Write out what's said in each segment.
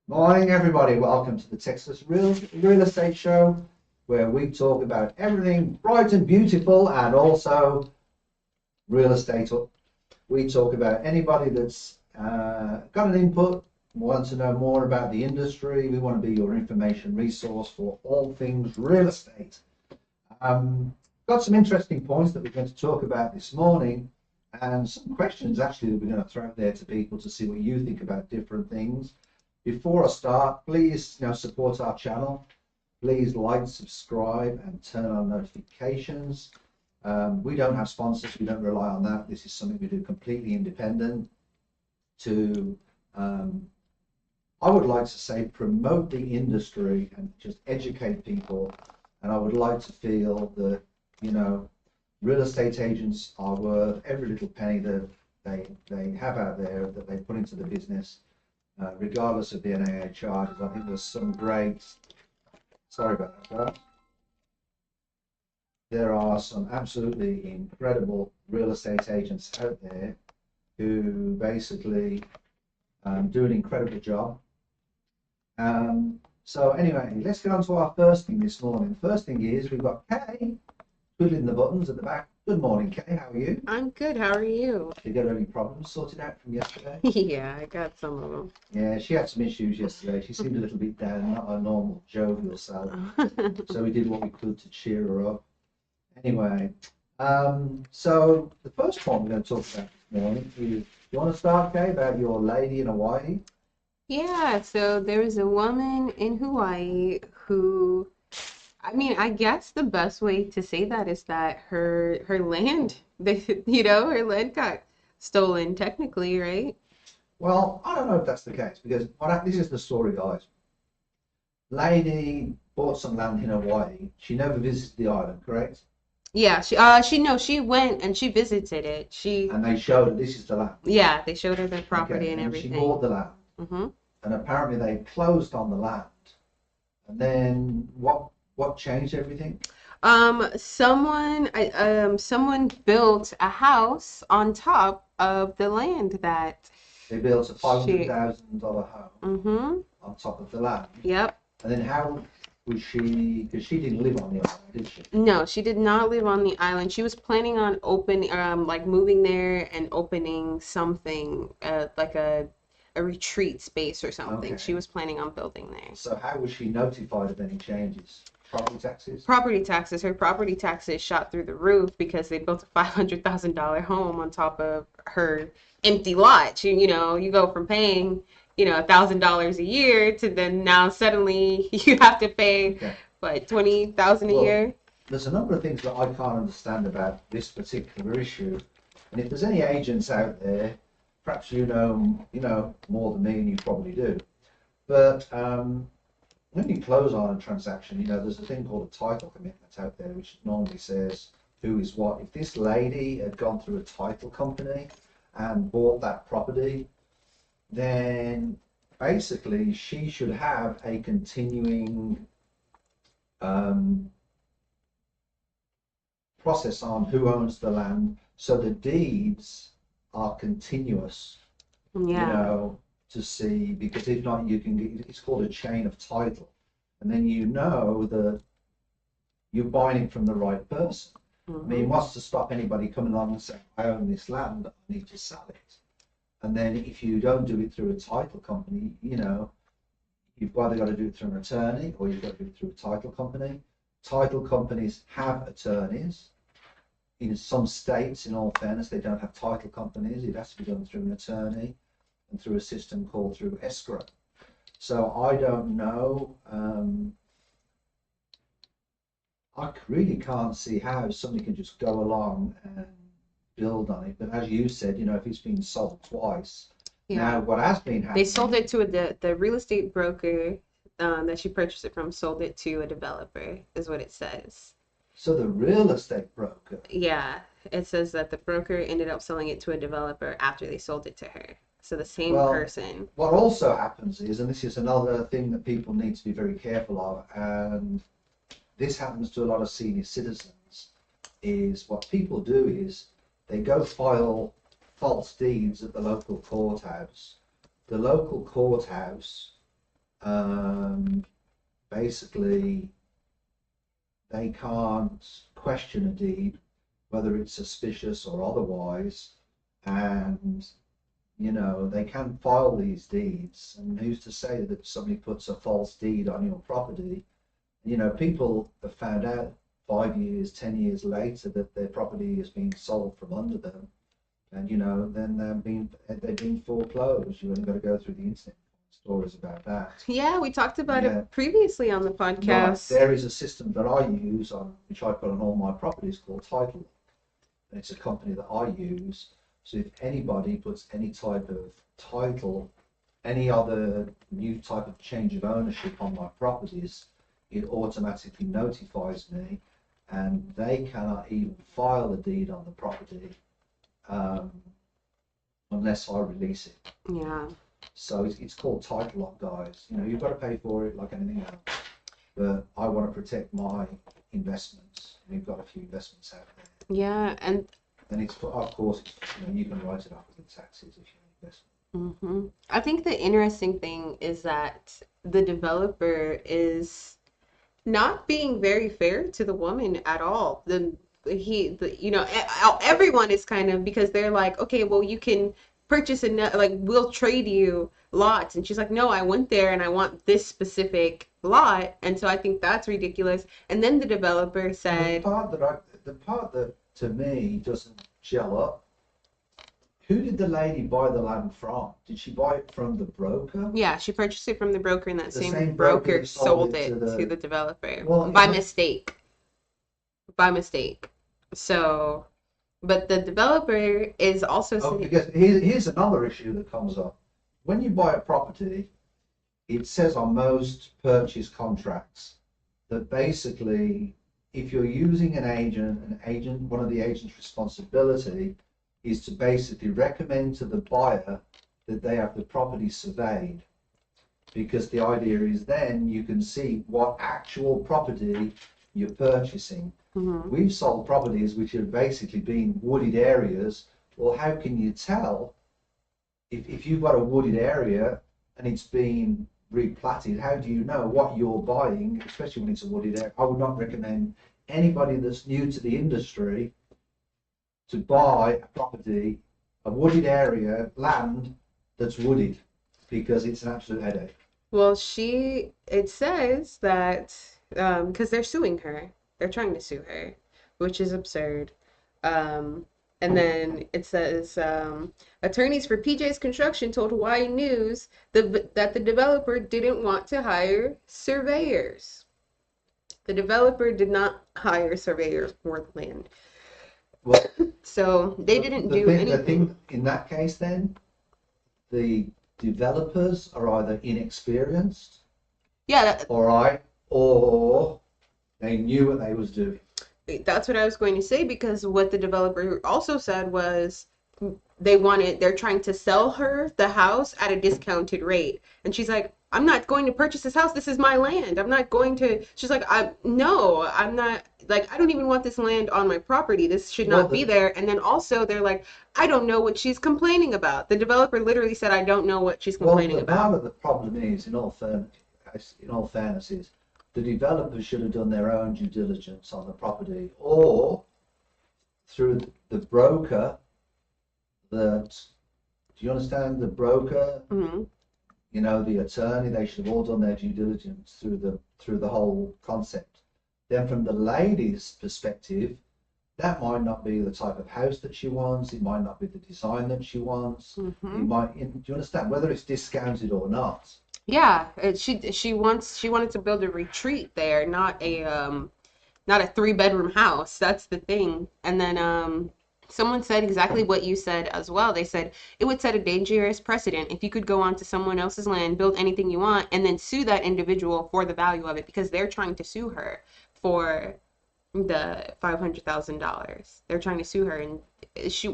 Morning, everybody. Welcome to the Texas Real Estate Show, where we talk about everything bright and beautiful and also real estate. We talk about anybody that's got an input, wants to know more about the industry. We want to be your information resource for all things real estate. Got some interesting points that we're going to talk about this morning, and some questions actually that we're going to throw out there to people to see what you think about different things. Before I start, please support our channel. Please like, subscribe, and turn on notifications. We don't have sponsors. We don't rely on that. This is something we do completely independent to, I would like to say, promote the industry and just educate people. And I would like to feel that, real estate agents are worth every little penny that they have out there that they put into the business. Regardless of the NAA charges. I think there's some great, sorry about that, there are some absolutely incredible real estate agents out there who basically do an incredible job. So anyway, let's get on to our first thing this morning. First thing is we've got Kay twiddling the buttons at the back. Good morning, Kay. How are you? I'm good. How are you? Did you get any problems sorted out from yesterday? Yeah, I got some of them. Yeah, she had some issues yesterday. She seemed a little bit down, not a normal jovial self. So we did what we could to cheer her up. Anyway, so the first one we're going to talk about this morning is, you want to start, Kay, about your lady in Hawaii? Yeah, so there was a woman in Hawaii who, I guess the best way to say that is that her land, her land got stolen technically, right? Well, I don't know if that's the case, because this is the story, guys. Lady bought some land in Hawaii. She never visited the island, correct? Yeah, she went and she visited it. And they showed her this is the land. Yeah, they showed her the property Okay, and and everything. she bought the land. Mm-hmm. And apparently they closed on the land. And then what changed everything? Someone built a house on top of the land that They built a she, $500,000 home mm-hmm. on top of the land. Yep. And then how was she, because she didn't live on the island, did she? No, she did not live on the island. She was planning on moving there and opening something, like a retreat space or something. Okay. She was planning on building there. So how was she notified of any changes? Property taxes? Property taxes. Her property taxes shot through the roof because they built a $500,000 home on top of her empty lot. You go from paying, $1,000 a year to then now suddenly you have to pay, Okay. what, $20,000 a year? There's a number of things that I can't understand about this particular issue. And if there's any agents out there, perhaps you know more than me, and you probably do. But when you close on a transaction, there's a thing called a title commitment out there, which normally says who is what. If this lady had gone through a title company and bought that property, then basically she should have a continuing process on who owns the land, so the deeds are continuous. Yeah. To see, because if not, you can get, it's called a chain of title, and then that you're buying it from the right person. Mm-hmm. I mean, what's to stop anybody coming along and saying, I own this land, I need to sell it? And then if you don't do it through a title company, you've either got to do it through an attorney or you've got to do it through a title company. Title companies have attorneys. In some states, in all fairness, they don't have title companies. It has to be done through an attorney and through a system called through escrow. So I don't know. I really can't see how somebody can just go along and build on it. But as you said, if it's been sold twice, now what has been happening? They sold it to the real estate broker that she purchased it from, sold it to a developer, is what it says. So the real estate broker? Yeah, it says that the broker ended up selling it to a developer after they sold it to her. So the same person. What also happens is, and this is another thing that people need to be very careful of, and this happens to a lot of senior citizens, is what people do is they go file false deeds at the local courthouse. The local courthouse basically they can't question a deed, whether it's suspicious or otherwise, and they can file these deeds. And who's to say that somebody puts a false deed on your property? People have found out 5 years, 10 years later that their property is being sold from under them, and then they've been foreclosed. You only got to go through the internet stories about that. Yeah, we talked about it previously on the podcast. Right. There is a system that I use which I put on all my properties called Title. And it's a company that I use. So if anybody puts any type of title, any other new type of change of ownership on my properties, it automatically notifies me, and they cannot even file a deed on the property unless I release it. Yeah. So it's called Title Lock, guys. You've got to pay for it like anything else. But I want to protect my investments. We've got a few investments out there. Yeah, and it's, of course, you can write it off with the taxes if you invest. Mm-hmm. I think the interesting thing is that the developer is not being very fair to the woman at all. Everyone is kind of, because they're like, okay, well, you can purchase we'll trade you lots, and she's like, no, I went there and I want this specific lot, and so I think that's ridiculous. And then the developer said, the part that to me doesn't gel up. Who did the lady buy the land from? Did she buy it from the broker? Yeah, she purchased it from the broker, and that The same broker sold it to the developer by mistake. By mistake. So, but the developer is also saying, because here's another issue that comes up. When you buy a property, it says on most purchase contracts that basically, if you're using an agent, one of the agent's responsibility is to basically recommend to the buyer that they have the property surveyed, because the idea is then you can see what actual property you're purchasing. Mm-hmm. We've sold properties which have basically been wooded areas. Well, how can you tell if you've got a wooded area and it's been replatted? How do you know what you're buying, especially when it's a wooded area? I would not recommend anybody that's new to the industry to buy a property, a wooded area, land that's wooded, because it's an absolute headache. Well, it says that, because they're suing her, they're trying to sue her, which is absurd. And then it says, attorneys for PJ's Construction told Hawaii News that the developer didn't want to hire surveyors. The developer did not hire surveyors for the land. Well, so they didn't do anything. The thing in that case, then, the developers are either inexperienced, all right, or they knew what they was doing. That's what I was going to say, because what the developer also said was they're trying to sell her the house at a discounted rate, and she's like, I'm not going to purchase this house. This is my land. I'm not going to. She's like, I'm not, like, I don't even want this land on my property. This should not be there. And then also they're like, I don't know what she's complaining about. The developer literally said, I don't know what she's complaining about. Part of the problem is, in all fairness, is the developers should have done their own due diligence on the property, or through the broker. Do you understand? The broker. Mm-hmm. The attorney, they should have all done their due diligence through the whole concept. Then from the lady's perspective, that might not be the type of house that she wants. It might not be the design that she wants. Mm-hmm. Do you understand? Whether it's discounted or not. Yeah, she wanted to build a retreat there, not a 3-bedroom house. That's the thing. And then someone said exactly what you said as well. They said it would set a dangerous precedent if you could go onto someone else's land, build anything you want, and then sue that individual for the value of it, because they're trying to sue her for the $500,000. They're trying to sue her, and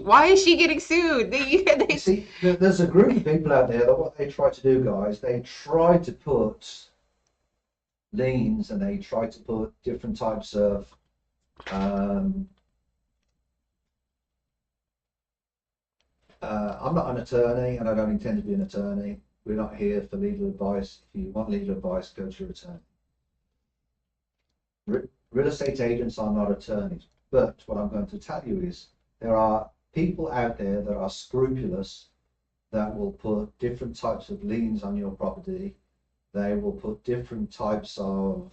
why is she getting sued? You see, there's a group of people out there that what they try to do, guys, they try to put liens, and they try to put different types of I'm not an attorney, and I don't intend to be an attorney, we're not here for legal advice. If you want legal advice, go to your attorney. Real estate agents are not attorneys, but what I'm going to tell you is there are people out there that are scrupulous that will put different types of liens on your property. They will put different types of,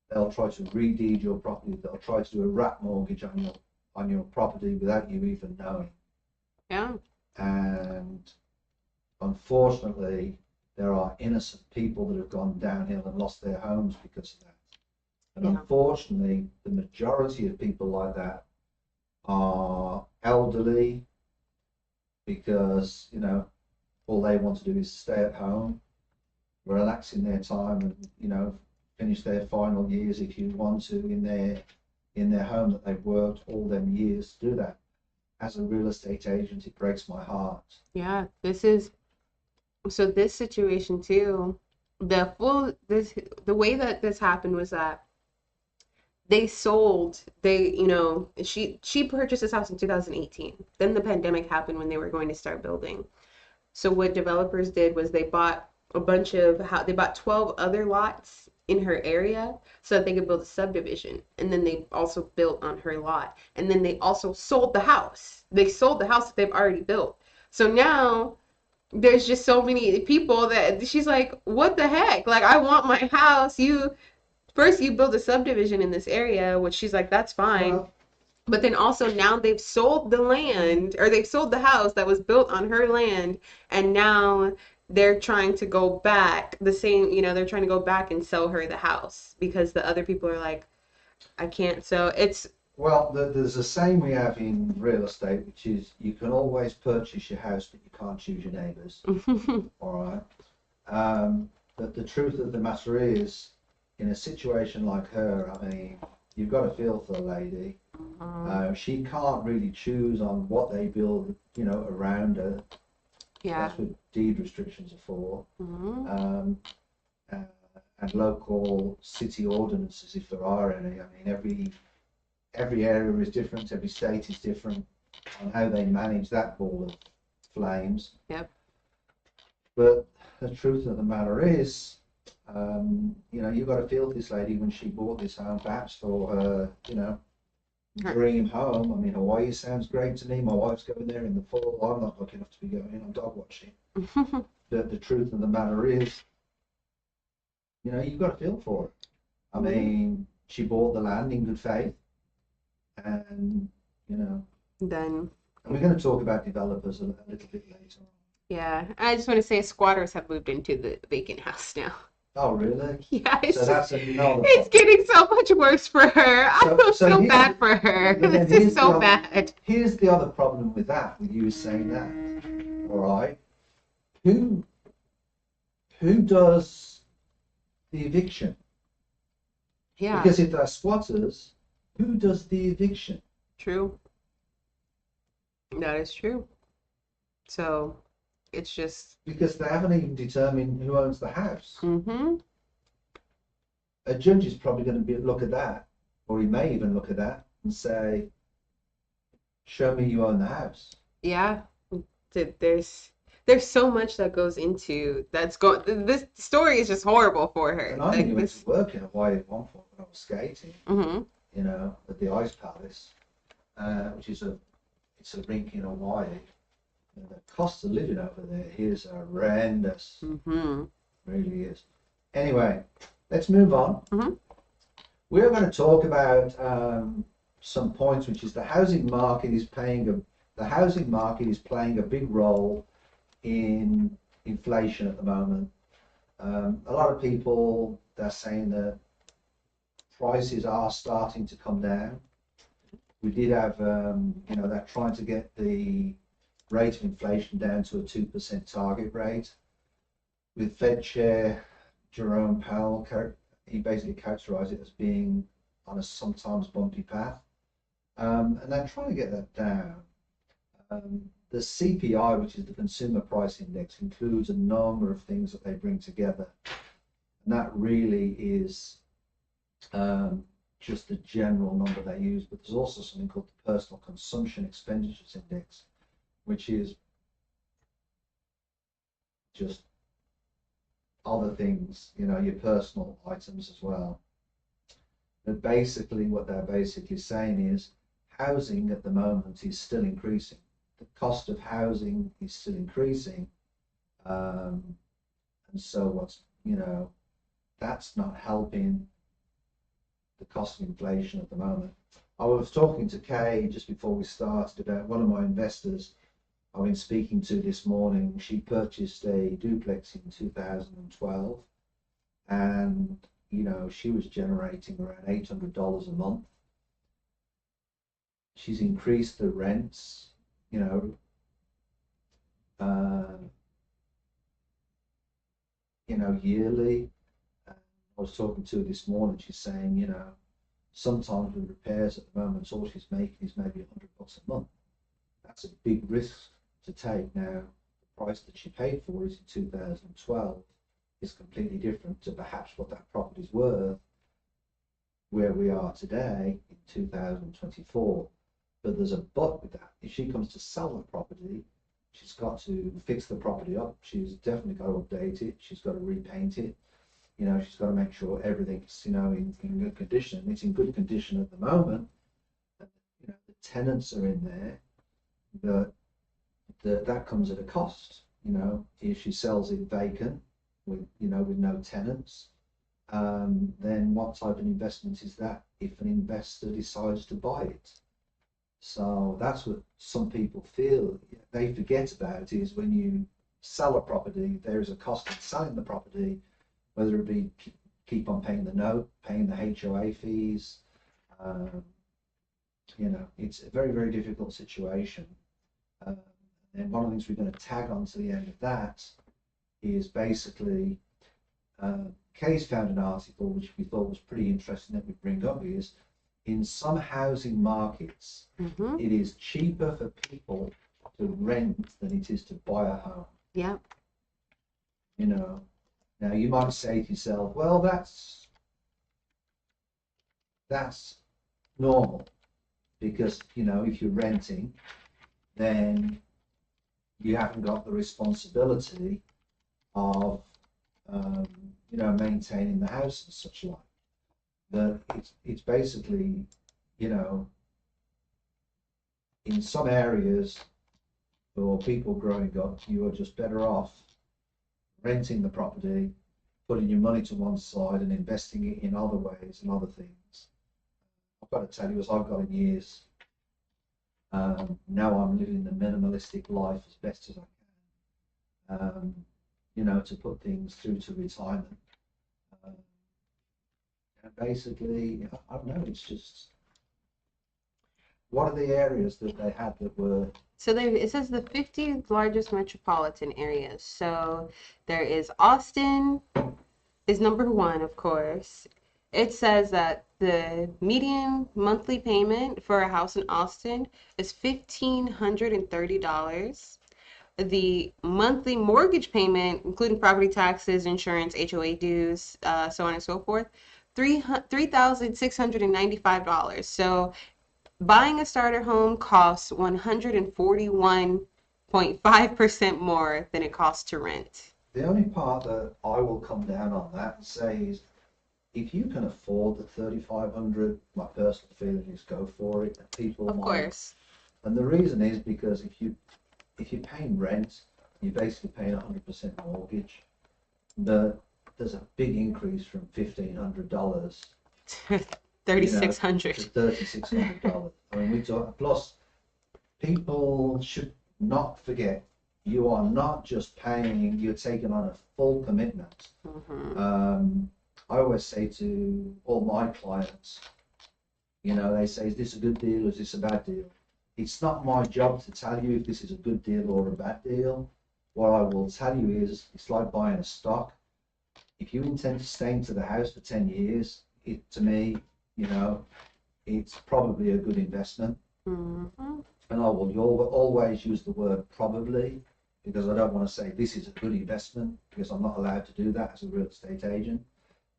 they'll try to redeed your property. They'll try to do a wrap mortgage on your property without you even knowing. Yeah. And unfortunately, there are innocent people that have gone downhill and lost their homes because of that. And Yeah. unfortunately, the majority of people like that are elderly because, you know, all they want to do is stay at home, relax in their time, and, you know, finish their final years if you want to in their home that they've worked all them years to do that. As a real estate agent, it breaks my heart. Yeah, this situation too, the way that this happened was that she purchased this house in 2018. Then the pandemic happened when they were going to start building. So what developers did was they bought 12 other lots in her area so that they could build a subdivision. And then they also built on her lot. And then they also sold the house. They sold the house that they've already built. So now there's just so many people that she's like, what the heck? Like, I want my house. First you build a subdivision in this area, which she's like, that's fine. Well, But then also now they've sold the land, or they've sold the house that was built on her land, and now they're trying to go back they're trying to go back and sell her the house because the other people are like, I can't. So it's, well, there's a saying we have in real estate, which is you can always purchase your house, but you can't choose your neighbours. All right. But the truth of the matter is, in a situation like her, I mean, you've got to feel for the lady. She can't really choose on what they build, you know, around her. yeah. That's what deed restrictions are for. Mm-hmm. And local city ordinances, if there are any. I mean, every area is different, every state is different on how they manage that ball of flames. Yep. But the truth of the matter is, you know, you've got to feel for this lady when she bought this home, perhaps for her, you know, dream home. I mean, Hawaii sounds great to me. My wife's going there in the fall. I'm not lucky enough to be going. I'm dog watching. But the truth of the matter is, you know, you've got to feel for it. I mean, she bought the land in good faith, and, you know, Then, and we're going to talk about developers a little bit later on. yeah, I just want to say squatters have moved into the vacant house now. Oh, really? Yeah, So that's another it's getting so much worse for her. I feel so bad for her. This is so bad. Here's the other problem with that, with you saying that. All right. Who does the eviction? Yeah. Because if they're squatters, who does the eviction? True. That is true. So it's just, because they haven't even determined who owns the house. mm-hmm. A judge is probably going to look at that, or he may even look at that and say, show me you own the house. Yeah. There's so much that goes into this story is just horrible for her. And I only went to work in Hawaii at one point when I was skating, mm-hmm. you know, at the Ice Palace, which is it's a rink in Hawaii. And the cost of living over there is horrendous. Mm-hmm. Really is. Anyway, let's move on. Mm-hmm. We're going to talk about some points, which is the housing market is playing a big role in inflation at the moment. A lot of people, they're saying that prices are starting to come down. We did have, you know, they're trying to get the rate of inflation down to a 2% target rate. With Fed Chair Jerome Powell, he basically characterized it as being on a sometimes bumpy path. And they're trying to get that down. The CPI, which is the Consumer Price Index, includes a number of things that they bring together. And that really is just the general number they use, but there's also something called the Personal Consumption Expenditures Index, which is just other things, you know, your personal items as well. But basically what they're basically saying is housing at the moment is still increasing. The cost of housing is still increasing. And so what's, you know, that's not helping the cost of inflation at the moment. I was talking to Kay just before we started about one of my investors I've been speaking to this morning. She purchased a duplex in 2012, and you know, she was generating around $800 a month. She's increased the rents, you know, yearly. I was talking to her this morning. She's saying, you know, sometimes with repairs at the moment, all she's making is maybe $100 a month. That's a big risk to take. Now, the price that she paid for it in 2012 is completely different to perhaps what that property's worth where we are today in 2024. But there's a but with that. If she comes to sell the property, she's got to fix the property up. She's definitely got to update it. She's got to repaint it. You know, she's got to make sure everything's, you know, in good condition. It's in good condition at the moment. You know, the tenants are in there, but that comes at a cost. You know, if she sells it vacant with, you know, with no tenants, then what type of investment is that if an investor decides to buy it? So that's what some people feel they forget about, is when you sell a property, there is a cost in selling the property, whether it be keep on paying the note, paying the HOA fees. You know, it's a very, very difficult situation. And one of the things we're going to tag on to the end of that is basically, Kay's found an article which we thought was pretty interesting that we bring up, is in some housing markets, it is cheaper for people to rent than it is to buy a home. Yeah. You know, now you might say to yourself, well, that's normal, because, you know, if you're renting, then you haven't got the responsibility of, you know, maintaining the house and such like. But it's basically, you know, in some areas for people growing up, you are just better off renting the property, putting your money to one side and investing it in other ways and other things. I've got to tell you, as I've got in years, now I'm living the minimalistic life as best as I can, you know, to put things through to retirement. And basically, I don't know, it's just, what are the areas that they had that were? So it says the 50 largest metropolitan areas. So there is Austin is number one, of course. It says that the median monthly payment for a house in Austin is $1,530. The monthly mortgage payment, including property taxes, insurance, HOA dues, so on and so forth, $3,695. So buying a starter home costs 141.5% more than it costs to rent. The only part that I will come down on that and say is, if you can afford the 3,500, my personal feeling is go for it. And people of course. And the reason is because if you're paying rent, you're basically paying 100% mortgage. But there's a big increase from $1,500 to $3,600. to $3,600. I mean, we talk. Plus, people should not forget, you are not just paying; you're taking on a full commitment. I always say to all my clients, you know, they say, is this a good deal or is this a bad deal? It's not my job to tell you if this is a good deal or a bad deal. What I will tell you is, it's like buying a stock. If you intend to stay into the house for 10 years, to me, you know, it's probably a good investment. And I will always use the word probably, because I don't want to say this is a good investment, because I'm not allowed to do that as a real estate agent.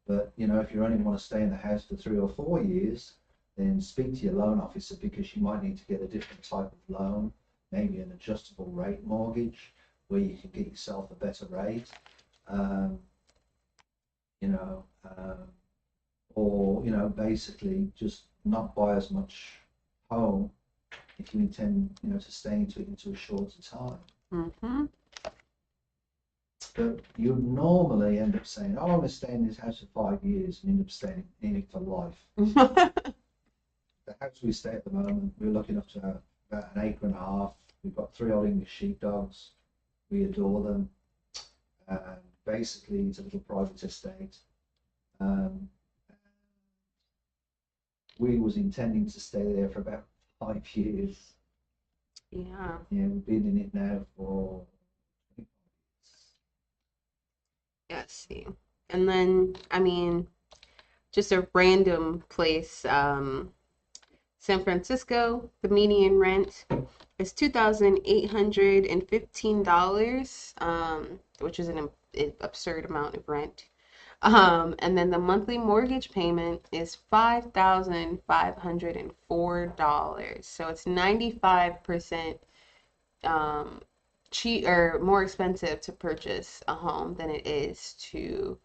But, you know, if you only want to stay in the house for 3 or 4 years, then speak to your loan officer, because you might need to get a different type of loan, maybe an adjustable rate mortgage, where you can get yourself a better rate, you know, or, you know, basically just not buy as much home if you intend, you know, to stay into a shorter time. Mm-hmm. But you normally end up saying, oh, I'm going to stay in this house for 5 years, and end up staying in it for life. The house we stay at the moment, we're looking up to about an acre and a half. We've got 3 old English sheepdogs. We adore them. And basically, it's a little private estate. We was intending to stay there for about 5 years. Yeah. Yeah, we've been in it now for 25 years. Yeah, see. And then, I mean, just a random place, San Francisco, the median rent is $2,815, which is an absurd amount of rent. And then the monthly mortgage payment is $5,504. So it's 95% cheap or more expensive to purchase a home than it is to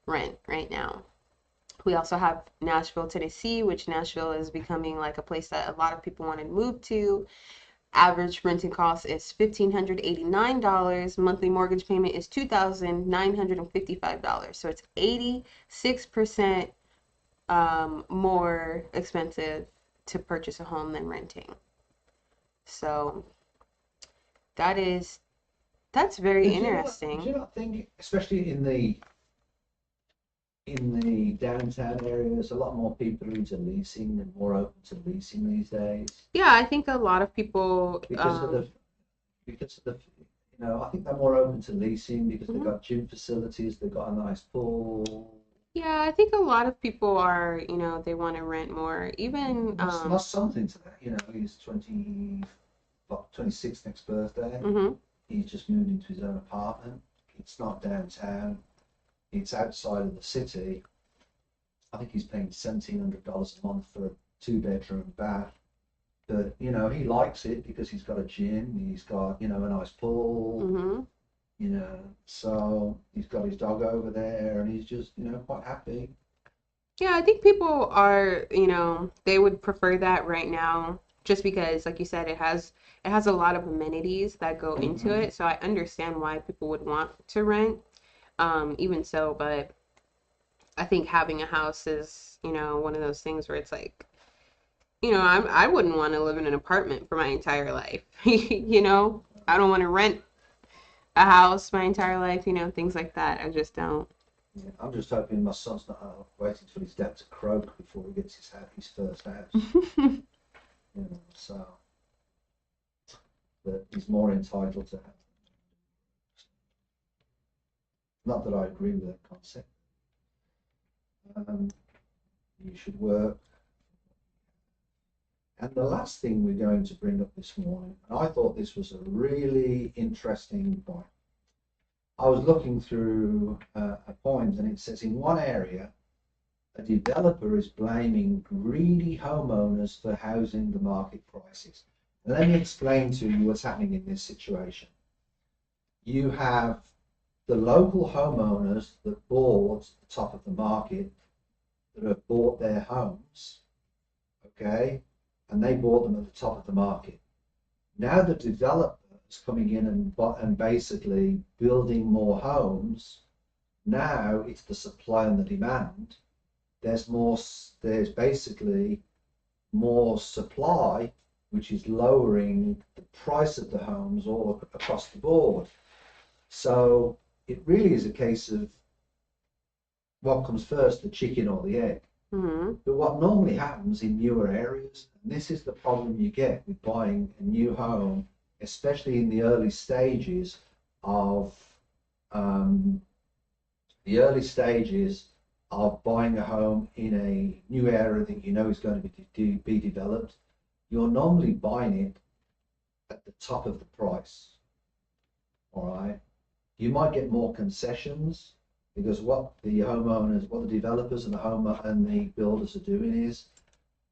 rent right now. We also have Nashville, Tennessee, which Nashville is becoming like a place that a lot of people want to move to. Average renting cost is $1,589. Monthly mortgage payment is $2,955. So it's 86% more expensive to purchase a home than renting. So that's very interesting. Do you not think, especially in the downtown areas, a lot more people are into leasing and more open to leasing these days? Yeah, I think a lot of people because of the you know, I think they're more open to leasing because they've got gym facilities, they've got a nice pool. Yeah, I think a lot of people are, you know, they want to rent more. Even There's something to that, you know. He's 26th next birthday. He's just moved into his own apartment. It's not downtown. It's outside of the city. I think he's paying $1,700 a month for a 2-bedroom bath. But, you know, he likes it because he's got a gym, he's got, you know, a nice pool, you know, so he's got his dog over there and he's just, you know, quite happy. Yeah, I think people are, you know, they would prefer that right now just because, like you said, it has a lot of amenities that go into it. So I understand why people would want to rent. Even so, but I think having a house is, you know, one of those things where it's like, you know, I wouldn't want to live in an apartment for my entire life. You know, I don't want to rent a house my entire life, you know, things like that. I just don't. Yeah, I'm just hoping my son's not waiting for his dad to croak before he gets his first house. You know, so, but he's more entitled to have. Not that I agree with that concept. You should work. And the last thing we're going to bring up this morning, and I thought this was a really interesting point. I was looking through a point, and it says in one area, a developer is blaming greedy homeowners for housing the market prices. And let me explain to you what's happening in this situation. You have the local homeowners that bought the top of the market, that have bought their homes, okay, and they bought them at the top of the market. Now the developer is coming in and basically building more homes. Now it's the supply and the demand. There's basically more supply, which is lowering the price of the homes all across the board. So it really is a case of what comes first, the chicken or the egg. But what normally happens in newer areas, and this is the problem you get with buying a new home, especially in the early stages of buying a home in a new area that you know is going to be developed, you're normally buying it at the top of the price. All right, you might get more concessions because what the developers and the builders are doing is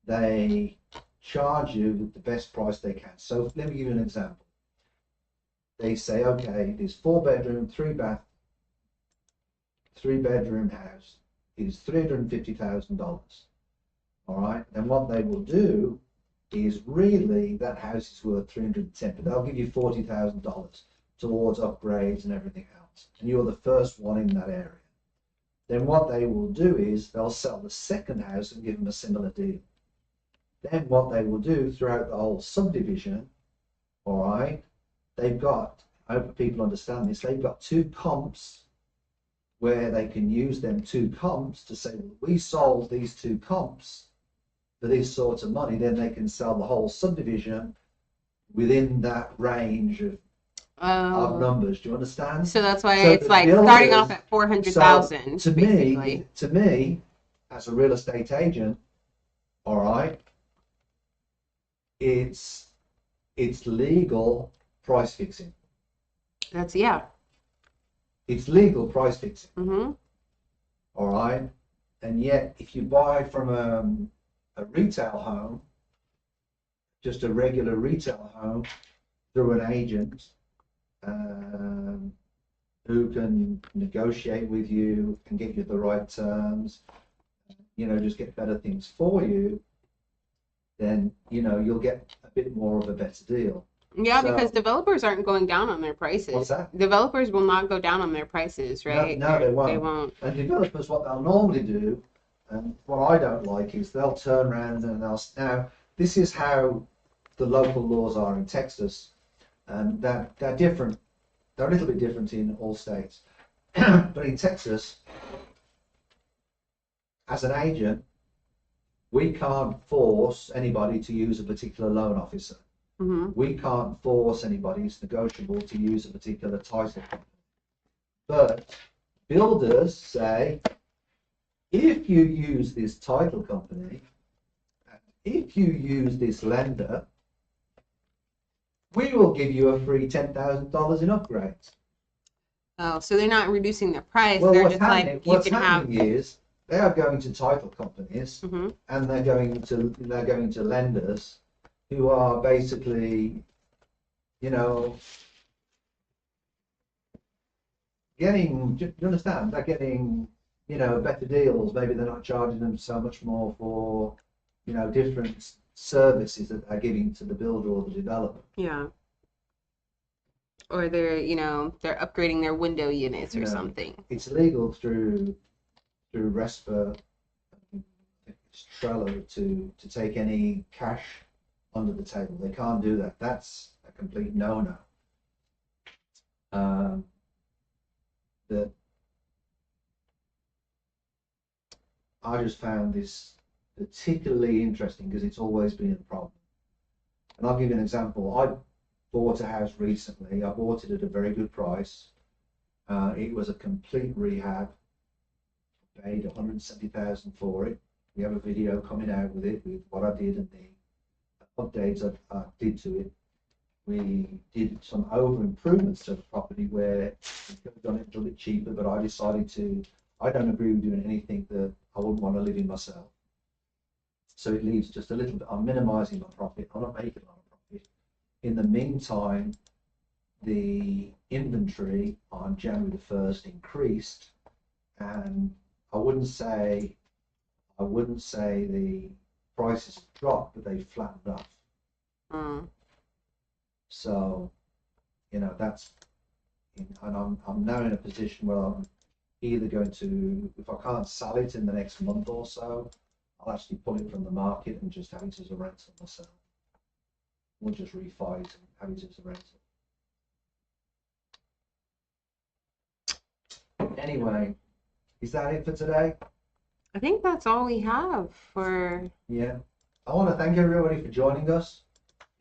they charge you the best price they can. So let me give you an example. they say, okay, this 4-bedroom, 3-bath, 3-bedroom house is $350,000. All right. And what they will do is really that house is worth 310, but they'll give you $40,000 towards upgrades and everything else. And you're the first one in that area. Then what they will do is they'll sell the second house and give them a similar deal. Then what they will do throughout the whole subdivision, all right, they've got, I hope people understand this, they've got 2 comps where they can use them 2 comps to say, well, we sold these 2 comps for this sort of money, then they can sell the whole subdivision within that range of numbers. Do you understand? So that's why it's like builders, starting off at 400,000. So to me, as a real estate agent, all right, it's legal price fixing. It's legal price fixing. Mm-hmm. All right, and yet if you buy from a retail home, just a regular retail home, through an agent who can negotiate with you and get you the right terms, just get better things for you, then you'll get a bit more of a better deal. Yeah, because developers aren't going down on their prices. What's that? Developers will not go down on their prices, right? No, they won't. They won't. And developers, what they'll normally do, and what I don't like, is they'll turn around and now this is how the local laws are in Texas, and they're different. They're a little bit different in all states, but in Texas, as an agent, we can't force anybody to use a particular loan officer. Mm-hmm. We can't force anybody, it's negotiable, to use a particular title company. But builders say, if you use this title company, if you use this lender, we will give you a free $10,000 in upgrades. Oh, so they're not reducing the price. Well, they're what's just happening, like, you what's can happening have. is they are going to title companies, Mm-hmm. and they're going to lenders who are basically, getting, do you understand? They're getting, better deals. Maybe they're not charging them so much more for, different services that they're giving to the builder or the developer. Yeah. Or they're upgrading their window units or something. It's legal through RESPA, it's Trello, to take any cash under the table. They can't do that. That's a complete no-no. I just found this particularly interesting because it's always been a problem. And I'll give you an example. I bought a house recently. I bought it at a very good price. It was a complete rehab. Paid $170,000 for it. We have a video coming out with it, with what I did and the updates I did to it. We did some over improvements to the property where we could have done it a little bit cheaper, but I decided I don't agree with doing anything that I wouldn't want to live in myself. So it leaves just a little bit, I'm minimizing my profit, I'm not making a lot of profit. In the meantime, the inventory on January the 1st increased, and I wouldn't say the prices have dropped, but they flattened off. So, that's, and I'm now in a position where I'm either going to, if I can't sell it in the next month or so, I'll actually pull it from the market and just have it as a rental myself. We'll just refi it and have it as a rental. Anyway, is that it for today? I think that's all we have for. Yeah. I want to thank everybody for joining us.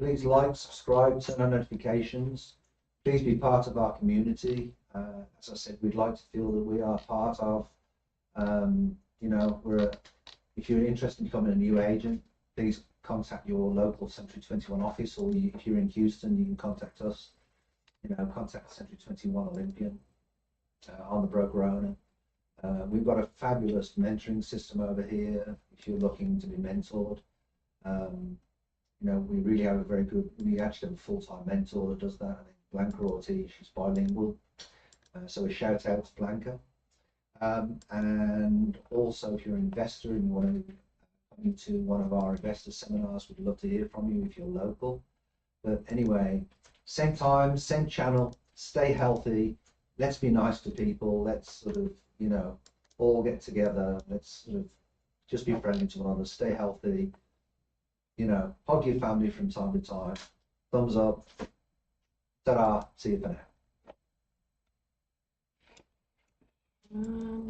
Please like, subscribe, turn on notifications. Please be part of our community. As I said, we'd like to feel that we are part of, if you're interested in becoming a new agent, please contact your local Century 21 office, or if you're in Houston, you can contact us. Contact Century 21 Olympian on the broker owner. We've got a fabulous mentoring system over here if you're looking to be mentored. We really have we actually have a full-time mentor that does that. Blanca Ortiz. She's bilingual. So a shout out to Blanca. And also, if you're an investor and you want to come into one of our investor seminars, we'd love to hear from you if you're local. But anyway, same time, same channel, stay healthy. Let's be nice to people. Let's sort of, you know, all get together. Let's sort of just be friendly to one another. Stay healthy. You know, hug your family from time to time. Thumbs up. Ta-da. See you for now.